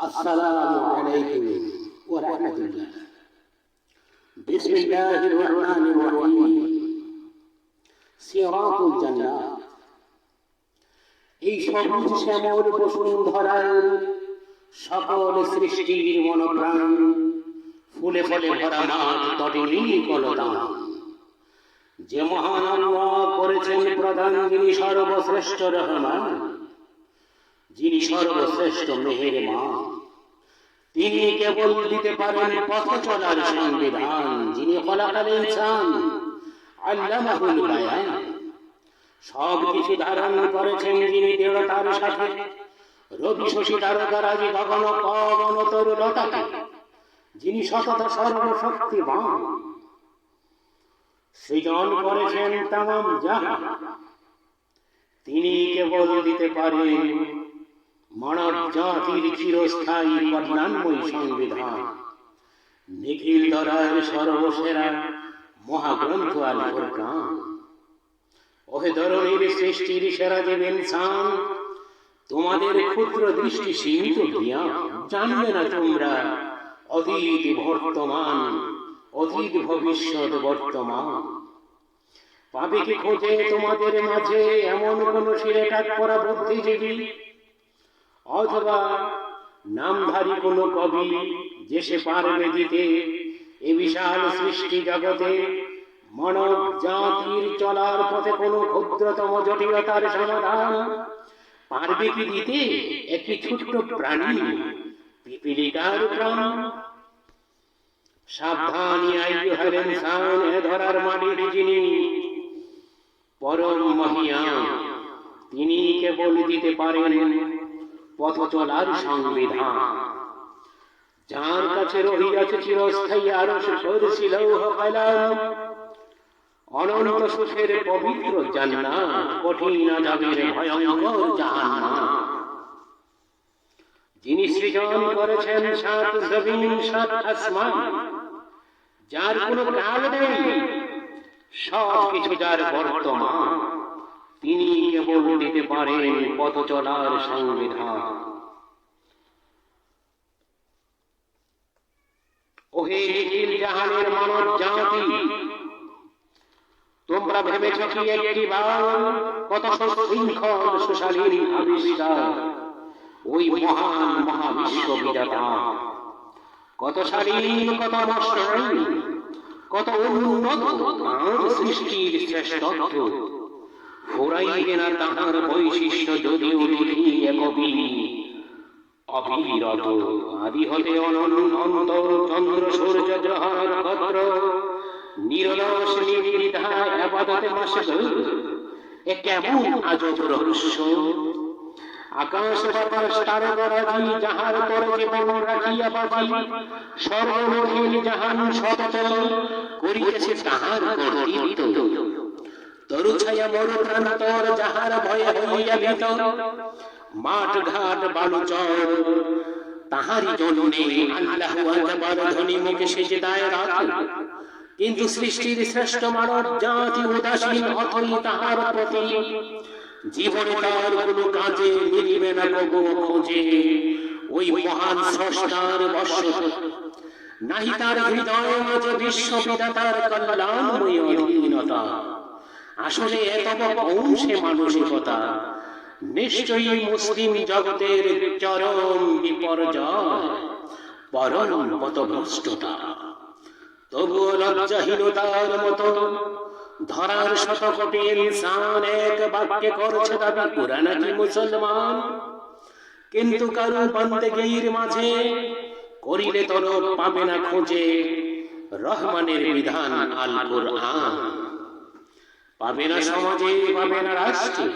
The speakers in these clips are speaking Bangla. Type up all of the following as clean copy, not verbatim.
السلام عليكم ورحمة الله. بسم الله الرحمن الرحيم. صراط الجنة. এই সবুজ শ্যামল বসুন্ধরার সকল সৃষ্টির মনোপ্রাণ, ফুলে ফলে ভরা মাঠ, তটে নীল কলতান। যে মহান আল্লাহ করেছেন প্রদান, যিনি সর্বশ্রেষ্ঠ রহমান, যিনি সর্বশ্রেষ্ঠ মেহেরবান, তিনি কেবল দিতে পারেন পথ চলার সংবিধান। যিনি খলাকাল ইনসান আল্লামাহুল বায়ান, সব কিছু ধারণ করেছেন যিনি দৃঢ়তার সাথে। রবি শশী তারকারাজি গগন পবন তরুলতাকে, যিনি সতত সর্বশক্তিমান। সৃজন করেছেন তামাম জাহান, তিনি কেবল দিতে পারেন মানব জাতির চিরস্থায়ী কল্যাণময় সংবিধান। নিখিল ধরার সর্বসেরা মহাগ্রন্থ আল ফুরকান। ওহে ধরনের সৃষ্টির সেরা যে ইনসান, তোমাদের ক্ষুদ্র দৃষ্টি সীমিত জ্ঞান জানবে না তোমরা অতীত বর্তমান, অতীত ভবিষ্যৎ বর্তমান। পাবে কি খোঁজে তোমাদের মাঝে এমন কোন শিরেটাক করা বুদ্ধিজীবী, অথবা নামধারী কোন কবি, যে সে পারবে দিতে এ বিশাল সৃষ্টি জগতে মানব জাতির চলার পথে কোন ক্ষুদ্রতম জটিলতার সমাধান? পারবে কি দিতে একটি ছোট্ট প্রাণী, পিপিলিকার প্রাণ? সাবধান আইয়ুহাল ইনসান, এ ধরার মালিক যিনি পরম মহিয়ান, তিনি কেবল দিতে পারেন পথ চলার সংবিধান। যার কাছে রহিয়াছে চিরস্থায়ী আরশ, কুরসি, লৌহ কলম, অনন্ত সুখের পবিত্র জান্নাত, কঠিন আযাবের ভয়ঙ্কর জাহান্নাম। যিনি সৃজন করেছেন সাত জমিন, সাত আসমান, যার কোনো কাল নেই, সব কিছু যার বর্তমান, তিনি কেবল দিতে পারেন পথ চলার সংবিধান। ওহে নিখিল জাহানের মানব জাতি, তোমরা ভেবেছ কি একটি বার কত সুশৃঙ্খল সুশালীন আবিষ্কার ওই মহান মহাবিশ্ব বিধাতা, কত শালীন, কত মসৃণ, কত উন্নত তাঁর সৃষ্টির শ্রেষ্ঠত্ব ফুরাইবে না তাহার বৈশিষ্ট্য যদিও লিখি কবি অবিরত। আদি হতে অনন্ত চন্দ্র সূর্য গ্রহ নক্ষত্র নিরলস নির্দ্বিধা ইবাদতে মশগুল, এ কেমন আজব রহস্য। আকাশ বাতাস তারকারাজি, যাহার পরে জীবন রাখিয়া বাজি, সর্বমহিল জাহান সচল করিতেছে তাহার কর্তৃত্ব। তরু ছায়া মরু প্রান্তর, যাহার ভয়ে হইয়া ভীত, মাঠ ঘাট বালুচর তাহারি জননে আল্লাহু আকবার ধ্বনি মুখে সিজদায় রাত। কিন্তু সৃষ্টির শ্রেষ্ঠ মানব জাতি উদাসীন অথই তাহার প্রতি, জীবনে তার কোনো কাজে মিলিবে না কবু খোঁজে ওই মহান স্রষ্টার বর্ষণ। নাহি তার হৃদয় মাঝে বিশ্ববিধাতার কল্যাণময় অধীনতা। আসলে এত কম সে মানসিকতা, নিশ্চয়ই মুসলিম জগতের চরম বিপর্যয়, পরম পথভ্রষ্টতা। তবুও লজ্জাহীনতার মতো ধরার শত কোটি ইনসান এক বাক্যে করছে দাবি পুরা নাকি মুসলমান। কিন্তু কারো বান্দেগীর মাঝে করিলে তলব পাবে না খোঁজে রহমানের বিধান আল কুরআন। পাবে না সমাজে, পাবে না রাষ্ট্রে,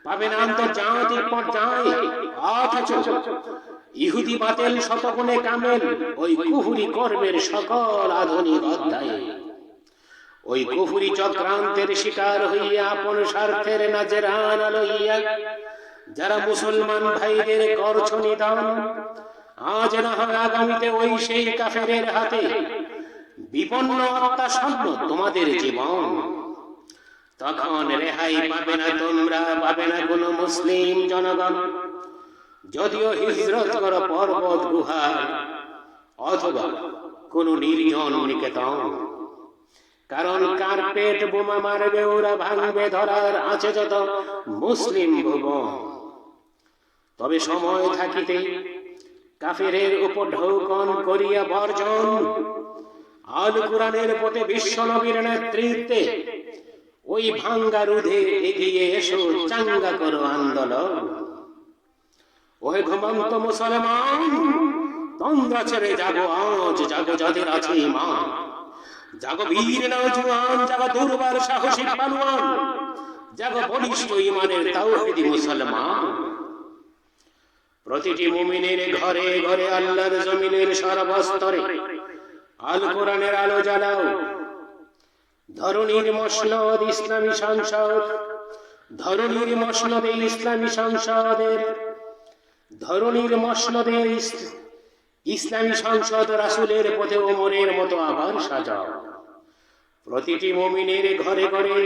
পাবে না আন্তর্জাতিক পর্যায়ে, অথচ ইহুদি বাতিল শতগুণে কামেল ওই কুফরি কর্মের সকল আধুনিক অধ্যায়ে, ওই কুফরি চক্রান্তের শিকার হইয়া আপন স্বার্থের নাজেরানা লইয়া যারা মুসলমান ভাইদের করছ নিদান, আজ না হয় আগামীতে ওই সেই কাফেরের হাতে বিপন্ন আত্মাসন্ন তোমাদের জীবন। তখন রেহাই পাবে না তোমরা, পাবে না কোন মুসলিম জনগণ। যদিও হিজরত করো পর্বত গুহা অথবা কোন নির্জন নিকেতন, কারণ কার্পেট বোমা মারবে ওরা, ভাঙবে ধরার আছে যত মুসলিম ভুবন। তবে সময় থাকিতে কাফেরের উপর ঢৌকন করিয়া বর্জন, আল কোরআনের পথে বিশ্ব নবীর নেতৃত্বে ওই ভাঙ্গা রুধে এগিয়ে এসো, চাঙ্গা করো আন্দোলন। ওহে ঘুমন্ত মুসলমান, তন্দ্রা ছেড়ে জাগো আজ, জাগো যাদের আছে ঈমান, জাগো বীর নওজোয়ান, জাগো দুর্বার সাহসী পালোয়ান, জাগো বলিষ্ঠ ঈমানের তাওহীদি মুসলমান। প্রতিটি মুমিনের ঘরে ঘরে আল্লাহর জমিনের সর্বস্তরে আল কোরআনের আলো জ্বালাও। ধরণীর মসনদ ইসলামী সংসদ, ধরণীর মসনদে ইসলামী সংসদের, ধরণীর মসনদে ইসলামী সংসদ রাসূলের পথে ওমরের মতো আবার সাজাও। প্রতিটি মুমিনের ঘরে ঘরে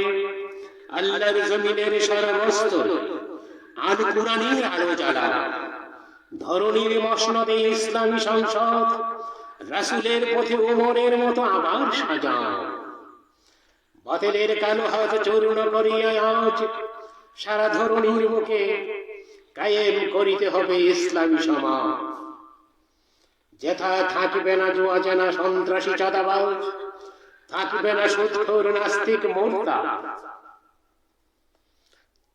আল্লাহর জমিনের সর্বস্তরে আল কোরআনের আলো জ্বালাও। ধরণীর মসনদে ইসলামী সংসদ রাসূলের পথে ওমরের মতো আবার সাজাও। বাতিলের কালো হাত চূর্ণ করিয়া আজ সারা ধরণীর মুখে কায়েম করিতে হবে ইসলামী সমাজ। যেথা থাকবে না জুয়া জানা সন্ত্রাসী চাঁদাবাজ, থাকবে না সুদখোর নাস্তিক মোরতাদ,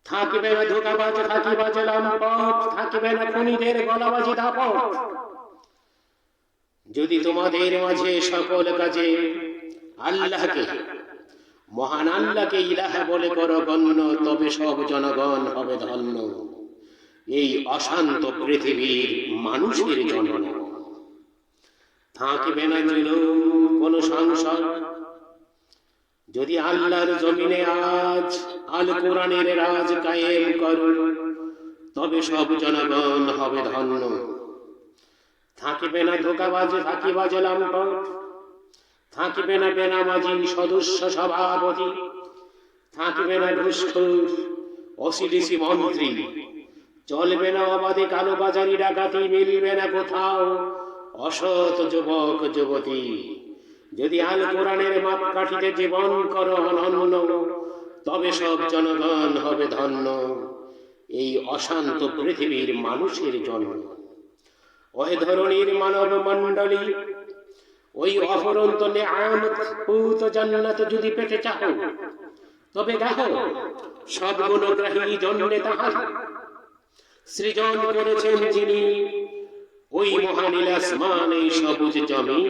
থাকবে না ধোঁকাবাজ ফাঁকিবাজ লম্পট, থাকবে না খুনিদের গলাবাজি দাপট। যদি তোমাদের মাঝে সকল কাজে আল্লাহকে, মহান আল্লাহকে ইলাহা বলে করো গণ্য, তবে সব জনগণ হবে ধন্য এই অশান্ত পৃথিবীর মানুষের জন্য। থাকবে না জুলুম কোন সংসার, যদি আল্লাহর জমিনে আজ আল কোরআনের রাজ কায়েম করো, তবে সব জনগণ হবে ধন্য। থাকবে না ধোঁকাবাজ ফাঁকিবাজ লম্পট, থাকবে না বেনামাজি সদস্য সভাপতি, থাকবে না ঘুষখোর ওসিডিসি মন্ত্রী, চলবে না অবাধে কালোবাজারি ডাকাতি, মিলবে না কোথাও অসৎ যুবক যুবতী। যদি আল কোরআনের মাপকাঠিতে জীবন করো অনন্য, তবে সব জনগণ হবে ধন্য এই অশান্ত পৃথিবীর মানুষের জন্য। ওই ধরনের মানব মণ্ডলী, ওই অফুরন্ত নেয়ামত পূত জান্নাত যদি পেতে চাও, তবে গাহো সব গুণগ্রাহী জন্যে তাহার সৃজন করেছেন যিনি, ওই মহান আসমান এই সবুজ জমিন।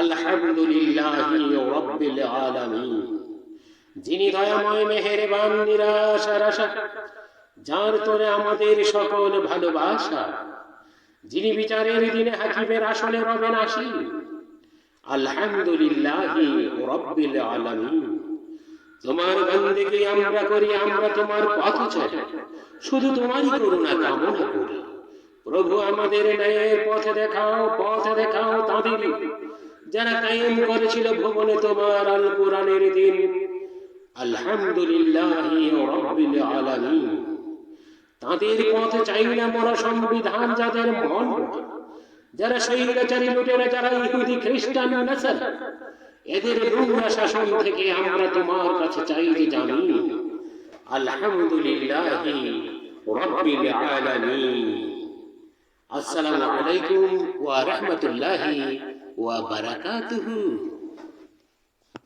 আলহামদুলিল্লাহি রাব্বিল আলামিন। যিনি দয়াময় মেহেরবান নিরাশার আশা, যার তোরে আমাদের সকল ভালোবাসা, যিনি বিচারের দিনে হাকিমের আসলে রবেন আসি। আলহামদুলিল্লাহি রাব্বিল আলামিন। তোমার বন্দেগী আমরা করি, আমরা তোমার পথ চলি, শুধু তোমারই করুণা কামনা করি। প্রভু আমাদের ন্যায়ের পথ দেখাও তাদের যারা কায়েম করেছিল ভুবনে তোমার আল কোরআনের দিন। আলহামদুলিল্লাহি রাব্বিল আলামিন। তাদের পথ চাই না মোরা সংবিধান যাদের মন, যারা স্বৈরাচারী লুটেরা, যারা ইহুদি খ্রিস্টান নাসারা, এদের নোংরা শাসন থেকে আমরা তোমার কাছে চাই যে জামিন। আলহামদুলিল্লাহি রাব্বিল আলামিন। আসসালামু আলাইকুম ওয়া রাহমাতুল্লাহি ওয়া বারাকাতুহু।